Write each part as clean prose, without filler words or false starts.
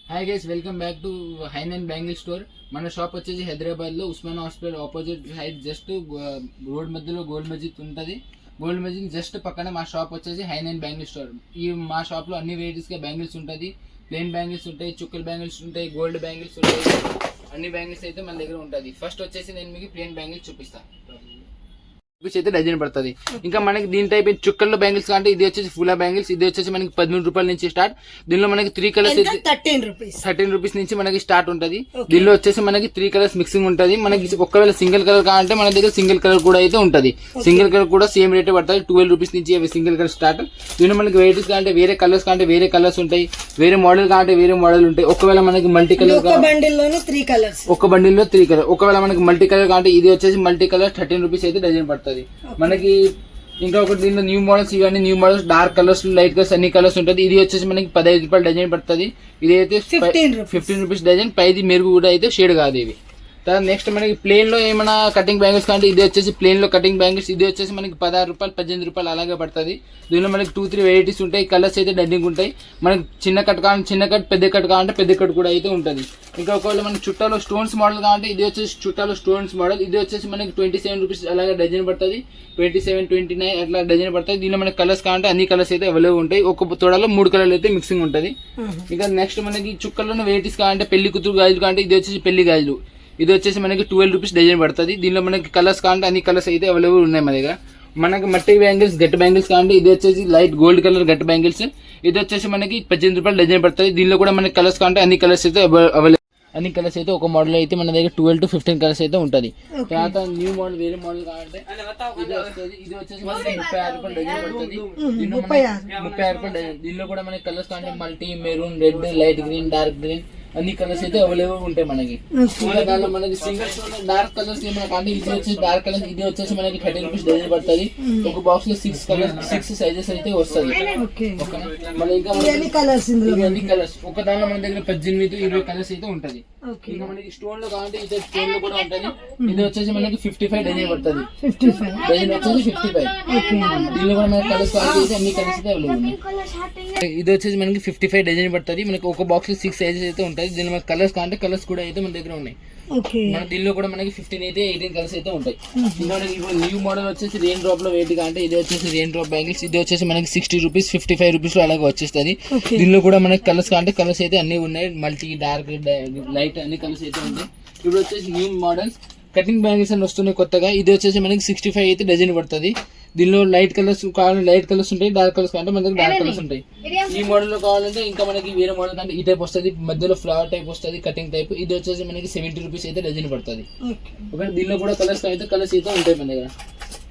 Hi guys, welcome back to Hainan bangle store. మన shop వచ్చేసి హైదరాబాద్ లో Osman hospital opposite side just road మధ్యలో gold masjid ఉంటుంది. గోల్డ్ మస్జిద్ just పక్కన మా షాప్ వచ్చేసి హైనన్ బ్యాంగిల్ స్టోర్. ఈ మా షాప్ లో అన్ని వెరైటీస్ గా బ్యాంగిల్స్ ఉంటుంది. ప్లెయిన్ బ్యాంగిల్స్ ఉంటాయి, చుక్కల బ్యాంగిల్స్ ఉంటాయి, గోల్డ్ బ్యాంగిల్స్ ఉంటాయి. అన్ని బ్యాంగిల్స్ అయితే మన దగ్గర ఉంటుంది. ఫస్ట్ వచ్చేసి నేను మీకు ప్లెయిన్ బ్యాంగిల్స్ చూపిస్తాను. అయితే డజన్ పడుతుంది. ఇంకా మనకి దీని టైప్ చుక్కల్లో బ్యాంగిల్స్ అంటే ఇది వచ్చేసి ఫుల్ బ్యాంగిల్స్. ఇది వచ్చేసి మనకి 13 రూపాయల నుంచి స్టార్ట్. దీనిలో మనకి 3 కలర్స్ 13 రూపీస్ నుంచి మనకి స్టార్ట్ ఉంటుంది. దీనిలో వచ్చేసి మనకి 3 కలర్స్ మిక్సింగ్ ఉంటుంది. మనకి ఒకవేళ సింగిల్ కలర్ కావాలంటే మన దగ్గర సింగిల్ కలర్ కూడా అయితే ఉంటుంది. సింగిల్ కలర్ కూడా సేమ్ రేట్ పడుతుంది. 12 రూపీస్ నుంచి అవి సింగిల్ కలర్ స్టార్ట్. దీనిలో మనకి వెరైటీస్ కావాలంటే వేరే కలర్స్ కావాలంటే వేరే కలర్స్ ఉంటాయి, వేరే మోడల్ కావాలంటే వేరే మోడల్ ఉంటాయి. ఒకవేళ మనకి మల్టీ కలర్ ఒక బండిల్ లో 3 కలర్, ఒకవేళ మనకి మల్టీ కలర్ కావాలంటే ఇది వచ్చేసి మల్టీ కలర్ 13 రూపీస్ అయితే డజన్ పడుతుంది మనకి. ఇంకా ఒకటి దీనిలో న్యూ మోడల్స్, ఇవన్నీ new models, dark colours, light colours, అన్ని కలర్స్ ఉంటుంది. ఇది వచ్చేసి మనకి 15 రూపాయలు డజన్ పడుతుంది. ఇది అయితే 15 రూపీస్ డజన్. పైది మెరుగు కూడా అయితే షేడ్ కాదు ఇవి. తర్వాత నెక్స్ట్ మనకి ప్లేన్ లో ఏమైనా కటింగ్ బ్యాంగిల్స్ అంటే ఇది వచ్చేసి ప్లేన్ లో కటింగ్ బ్యాంగిల్స్. ఇది వచ్చేసి మనకి 16 రూపాయలు 18 రూపాయలు అలాగే పడుతుంది. దీనిలో మనకి 2-3 వెరైటీస్ ఉంటాయి. కలర్స్ అయితే డడ్డింగ్ ఉంటాయి. మనకి చిన్న కట్ కావాలంటే చిన్న కట్, పెద్ద కట్ కావాలంటే పెద్ద కట్ కూడా అయితే ఉంటుంది. ఇంకా ఒకవేళ మనకి చుట్టాలో స్టోన్స్ మోడల్ కావాలంటే ఇది వచ్చేసి చుట్టాలో స్టోన్స్ మోడల్. ఇది వచ్చేసి మనకి 27 రూపీస్ అలాగే డజన్ పడుతుంది. 27, 29 అట్లా డజన్ పడుతుంది. దీనిలో మనకి కలర్స్ కావాలంటే అన్ని కలర్స్ అయితే అవైలబుల్ ఉంటాయి. ఒక తోడలో 3 కలర్లు అయితే మిక్సింగ్ ఉంటుంది. ఇంకా నెక్స్ట్ మనకి చుక్కల్లోనే వెరైటీస్ కావాలంటే పెళ్లి కూతురు గాజులు కావాలంటే ఇది వచ్చేసి పెళ్లి గాజులు. ఇది వచ్చేసి మనకి 12 రూపీస్ డజన్ పడుతుంది. దీనిలో మనకి కలర్స్ కావాలంటే అన్ని కలర్స్ అయితే అవైలబుల్ ఉన్నాయి మన దగ్గర. మనకి మట్టి బ్యాంగిల్స్, గట్ బ్యాంగిల్స్ కావాలంటే ఇది వచ్చేసి light gold colour cut bangles. ఇది వచ్చేసి మనకి 18 రూపాయలు డజన్ పడుతుంది. దీనిలో కూడా మనకి కలర్స్ కావాలంటే అన్ని కలర్స్ అయితే అవైలబుల్. అన్ని కలర్స్ అయితే ఒక మోడల్ అయితే మన దగ్గర 12 to 15 కలర్స్ అయితే ఉంటుంది. తర్వాత న్యూ మోడల్ వేరే మోడల్ కావాలంటే ఇది వస్తుంది. ఇది వచ్చేసి మనకి 36 రూపాయలు డజన్ పడుతుంది. 36 రూపాయలు డజన్. దీనిలో కూడా మనకి కలర్స్ కావాలంటే multi, maroon, red, light green, dark green అన్ని కలర్స్ అయితే అవైలబుల్ ఉంటాయి మనకి. దాంట్లో మనకి సింగిల్స్ డార్క్ కలర్స్ ఏమైనా ఇది వచ్చేసి డార్క్ కలర్స్. ఇది వచ్చేసి మనకి 30 రూపీస్ డజన్ పడుతుంది. ఒక బాక్స్ లో 6 కలర్స్, 6 సైజెస్ అయితే వస్తుంది. మన ఇంకా అన్ని కలర్స్ ఒక దాంట్లో మన దగ్గర 18-20 కలర్స్ అయితే ఉంటది. ఇంకా మనకి స్టోన్ లో కావాలంటే ఇది స్టోన్ లో కూడా ఉంటది. ఇది వచ్చేసి మనకి 55 డజన్ పడుతుంది. డజన్ వచ్చేసి 55. దీనిలో కూడా మనకి కలర్స్ కావాలంటే అన్ని కలర్స్ అయితే అవైలబుల్ ఉన్నాయి. ఇది వచ్చేసి మనకి 55 డజన్ పడుతుంది. మనకి ఒక బాక్స్ లో 6 సైజెస్ అయితే ఉంటాయి. దీనిలో మనకి కలర్స్ కావాలంటే కలర్స్ కూడా అయితే మన దగ్గర ఉన్నాయి. మన దీనిలో కూడా మనకి 15 అయితే 18 కలర్స్ అయితే ఉంటాయి. ఇంకా ఇప్పుడు న్యూ మోడల్ వచ్చేసి రెయిన్ డ్రాప్ లో వెయిట్ అంటే ఇది వచ్చేసి రెయిన్ డ్రాప్ బ్యాంగిల్స్. ఇది వచ్చేసి మనకి 60 రూపీస్, 55 రూపీస్ లో అలాగే వచ్చేస్తుంది. దీనిలో కూడా మనకి కలర్స్ కావాలంటే కలర్స్ అయితే అన్ని ఉన్నాయి. మల్టీ, డార్క్, లైట్ అన్ని కలర్స్ అయితే ఉంటాయి. ఇప్పుడు వచ్చేసి న్యూ మోడల్స్ కటింగ్ బ్యాంగిల్స్ అని వస్తున్నాయి కొత్తగా. ఇది వచ్చేసి మనకి 65 అయితే డజన్ పడుతుంది. దీనిలో లైట్ కలర్స్ కావాలంటే లైట్ కలర్స్ ఉంటాయి, డార్క్ కలర్స్ కావాలంటే మన దగ్గర డార్క్ కలర్స్ ఉంటాయి. ఈ మోడల్ లో కావాలంటే ఇంకా మనకి వేరే మోడల్ కంటే ఈ టైప్ వస్తుంది. మధ్యలో ఫ్లవర్ టైప్ వస్తుంది, కటింగ్ టైప్. ఇది వచ్చేసి మనకి 70 రూపీస్ అయితే డజన్ పడుతుంది. ఓకే, దీనిలో కూడా కలర్స్ అయితే కలర్స్ అయితే ఉంటాయి మన దగ్గర.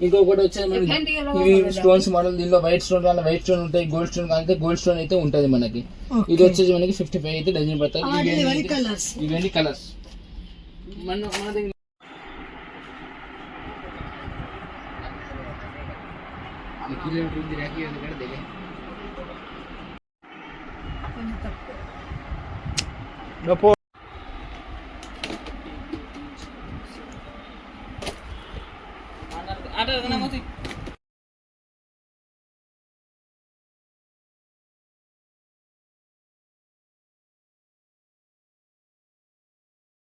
ఇంకొకటి వచ్చేసి మనకి స్టోన్స్ మోడల్. దీనిలో వైట్ స్టోన్ కావాలి వైట్ స్టోన్ ఉంటాయి, గోల్డ్ స్టోన్ కావాలంటే గోల్డ్ స్టోన్ అయితే ఉంటుంది మనకి. ఇది వచ్చేసి మనకి 55 అయితే డజన్ పడుతుంది. ఇవన్నీ కలర్స్ మన దగ్గర.